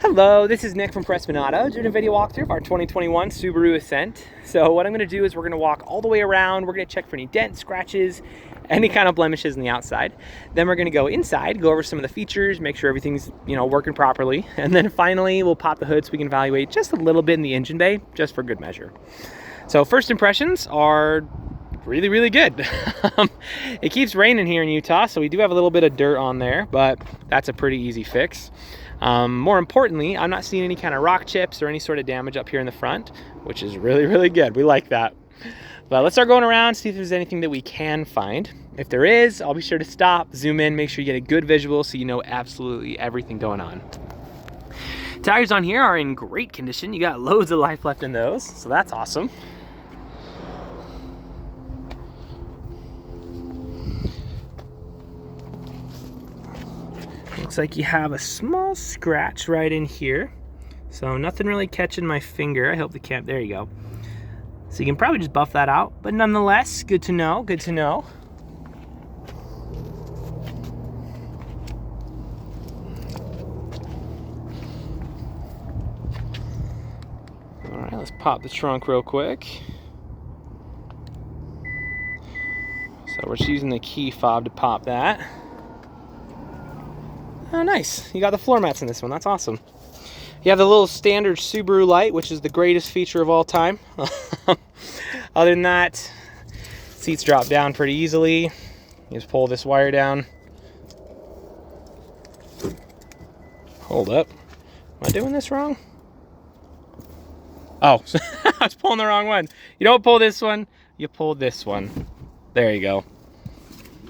Hello, this is Nick from Prestman Auto, doing a video walkthrough of our 2021 Subaru Ascent. So what I'm going to do is we're going to walk all the way around. We're going to check for any dents, scratches, any kind of blemishes on the outside. Then we're going to go inside, go over some of the features, make sure everything's working properly. And then finally, we'll pop the hood so we can evaluate just a little bit in the engine bay, just for good measure. So first impressions are really, really good. It keeps raining here in Utah, so we do have a little bit of dirt on there, but that's a pretty easy fix. More importantly, I'm not seeing any kind of rock chips or any sort of damage up here in the front, which is really, really good. We like that. But let's start going around, see if there's anything that we can find. If there is, I'll be sure to stop, zoom in, make sure you get a good visual so you know absolutely everything going on. Tires on here are in great condition. You got loads of life left in those, so that's awesome. Looks like you have a small scratch right in here. So nothing really catching my finger. I hope the camp, there you go. So you can probably just buff that out, but nonetheless, good to know, good to know. All right, let's pop the trunk real quick. So we're just using the key fob to pop that. Oh, nice. You got the floor mats in this one. That's awesome. You have the little standard Subaru light, which is the greatest feature of all time. Other than that, seats drop down pretty easily. You just pull this wire down. Hold up. Am I doing this wrong? Oh, I was pulling the wrong one. You don't pull this one, you pull this one. There you go.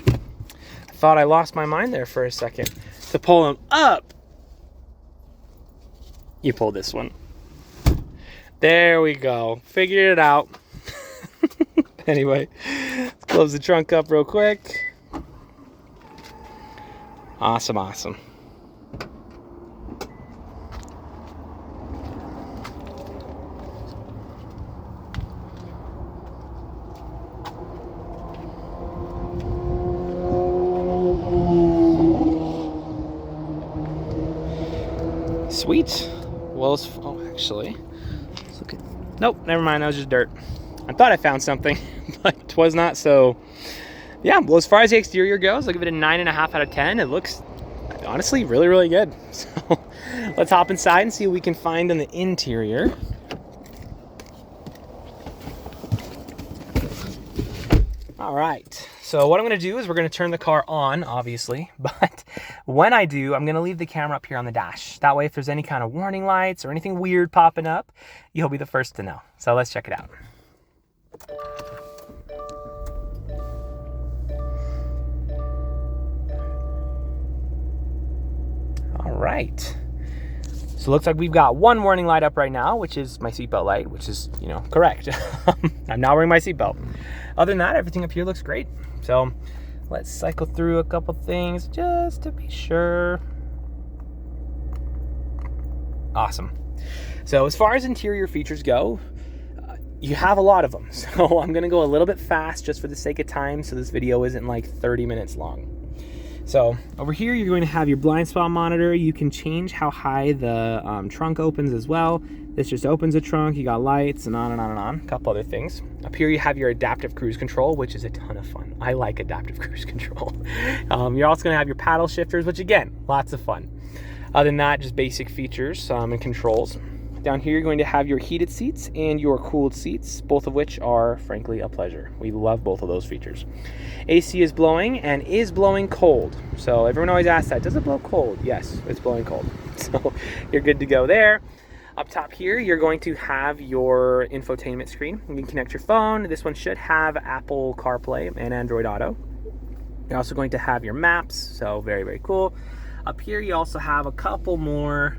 I thought I lost my mind there for a second. To pull them up, you pull this one. There we go. Figured it out. Anyway, let's close the trunk up real quick. Awesome, awesome. Sweet. Well, oh, actually, let's look at. Nope, never mind. That was just dirt. I thought I found something, but it was not. So, yeah. Well, as far as the exterior goes, I'll give it a 9.5 out of 10. It looks honestly really, really good. So, let's hop inside and see what we can find in the interior. All right. So what I'm going to do is we're going to turn the car on, obviously, but when I do, I'm going to leave the camera up here on the dash. That way, if there's any kind of warning lights or anything weird popping up, you'll be the first to know. So let's check it out. All right. So it looks like we've got one warning light up right now, which is my seatbelt light, which is, correct. I'm not wearing my seatbelt. Other than that, everything up here looks great. So let's cycle through a couple things just to be sure. Awesome. So as far as interior features go, you have a lot of them. So I'm gonna go a little bit fast just for the sake of time, so this video isn't like 30 minutes long. So over here, you're going to have your blind spot monitor. You can change how high the trunk opens as well. This just opens the trunk. You got lights and on and on and on. A couple other things. Up here, you have your adaptive cruise control, which is a ton of fun. I like adaptive cruise control. You're also going to have your paddle shifters, which again, lots of fun. Other than that, just basic features and controls. Down here, you're going to have your heated seats and your cooled seats, both of which are, frankly, a pleasure. We love both of those features. AC is blowing and is blowing cold. So everyone always asks that, does it blow cold? Yes, it's blowing cold. So you're good to go there. Up top here, you're going to have your infotainment screen. You can connect your phone. This one should have Apple CarPlay and Android Auto. You're also going to have your maps, so very, very cool. Up here, you also have a couple more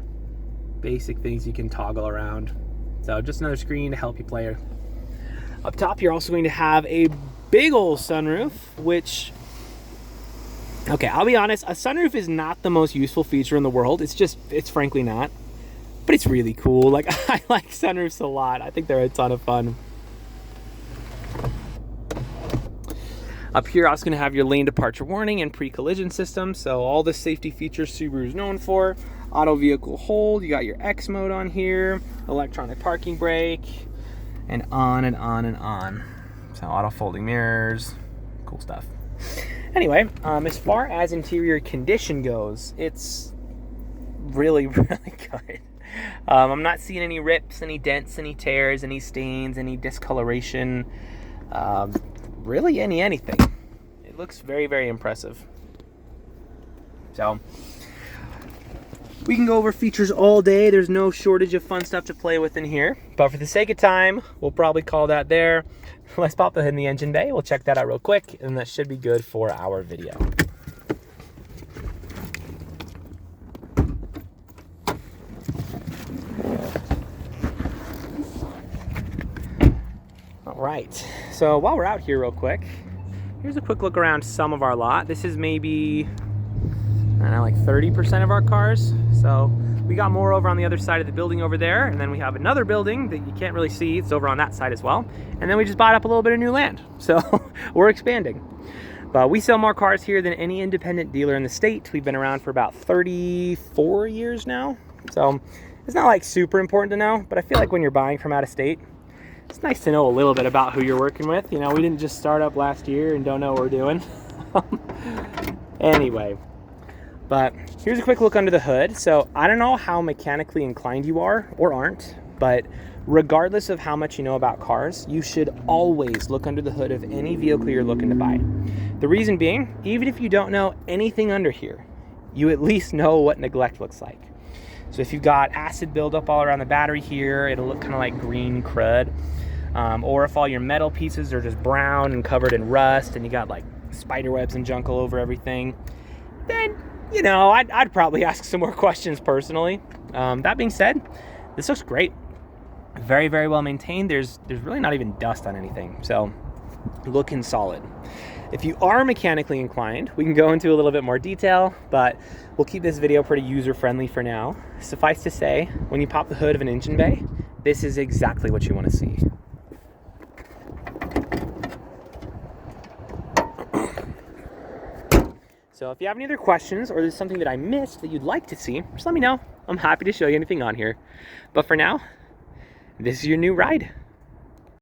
basic things you can toggle around. So just another screen to help you play. Up top, you're also going to have a big old sunroof, which, okay, I'll be honest, a sunroof is not the most useful feature in the world. It's frankly not, but it's really cool. Like, I like sunroofs a lot. I think they're a ton of fun. Up here, also going to have your lane departure warning and pre-collision system. So all the safety features Subaru is known for. auto vehicle hold, you got your X mode on here, electronic parking brake, and on and on and on. So auto folding mirrors, cool stuff. Anyway, as far as interior condition goes, it's really, really good. I'm not seeing any rips, any dents, any tears, any stains, any discoloration, really anything. It looks very, very impressive. So we can go over features all day. There's no shortage of fun stuff to play with in here, but for the sake of time, we'll probably call that there. Let's pop the hood in the engine bay. We'll check that out real quick, and that should be good for our video. All right, so while we're out here real quick, here's a quick look around some of our lot. This is maybe, I don't know, like 30% of our cars. So we got more over on the other side of the building over there, and then we have another building that you can't really see. It's over on that side as well. And then we just bought up a little bit of new land. So we're expanding. But we sell more cars here than any independent dealer in the state. We've been around for about 34 years now. So it's not like super important to know, but I feel like when you're buying from out of state, it's nice to know a little bit about who you're working with. You know, we didn't just start up last year and don't know what we're doing. Anyway, but here's a quick look under the hood. So I don't know how mechanically inclined you are or aren't, but regardless of how much you know about cars, you should always look under the hood of any vehicle you're looking to buy. The reason being, even if you don't know anything under here, you at least know what neglect looks like. So if you've got acid buildup all around the battery here, it'll look kind of like green crud. Or if all your metal pieces are just brown and covered in rust and you got like spider webs and junk all over everything, then, you know, I'd probably ask some more questions personally. That being said, this looks great. Very, very well maintained. There's really not even dust on anything. So looking solid. If you are mechanically inclined, we can go into a little bit more detail, but we'll keep this video pretty user-friendly for now. Suffice to say, when you pop the hood of an engine bay, this is exactly what you want to see. So if you have any other questions or there's something that I missed that you'd like to see, just let me know. I'm happy to show you anything on here. But for now, this is your new ride.